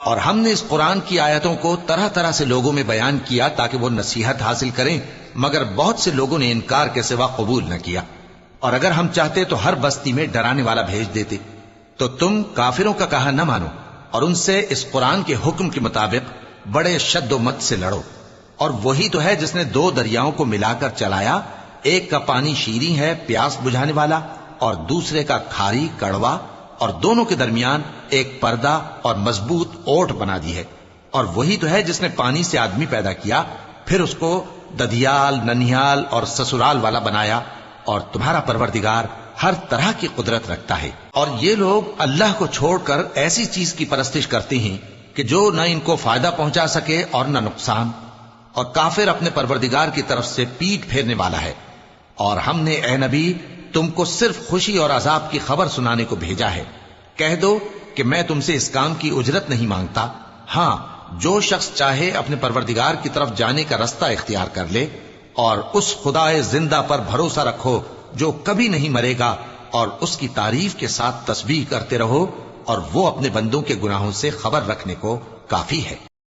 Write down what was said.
اور ہم نے اس قرآن کی آیتوں کو طرح طرح سے لوگوں میں بیان کیا تاکہ وہ نصیحت حاصل کریں، مگر بہت سے لوگوں نے انکار کے سوا قبول نہ کیا۔ اور اگر ہم چاہتے تو ہر بستی میں ڈرانے والا بھیج دیتے، تو تم کافروں کا کہا نہ مانو اور ان سے اس قرآن کے حکم کے مطابق بڑے شد و مت سے لڑو۔ اور وہی تو ہے جس نے دو دریاؤں کو ملا کر چلایا، ایک کا پانی شیریں ہے پیاس بجھانے والا، اور دوسرے کا کھاری کڑوا، اور دونوں کے درمیان ایک پردہ اور مضبوط اوٹ بنا دی ہے۔ اور وہی تو ہے جس نے پانی سے آدمی پیدا کیا، پھر اس کو ددھیال، ننھیال اور سسرال والا بنایا، اور تمہارا پروردگار ہر طرح کی قدرت رکھتا ہے۔ اور یہ لوگ اللہ کو چھوڑ کر ایسی چیز کی پرستش کرتے ہیں کہ جو نہ ان کو فائدہ پہنچا سکے اور نہ نقصان، اور کافر اپنے پروردگار کی طرف سے پیٹ پھیرنے والا ہے۔ اور ہم نے اے نبی تم کو صرف خوشی اور عذاب کی خبر سنانے کو بھیجا ہے۔ کہہ دو کہ میں تم سے اس کام کی اجرت نہیں مانگتا، ہاں جو شخص چاہے اپنے پروردگار کی طرف جانے کا رستہ اختیار کر لے، اور اس خدائے زندہ پر بھروسہ رکھو جو کبھی نہیں مرے گا، اور اس کی تعریف کے ساتھ تسبیح کرتے رہو، اور وہ اپنے بندوں کے گناہوں سے خبر رکھنے کو کافی ہے۔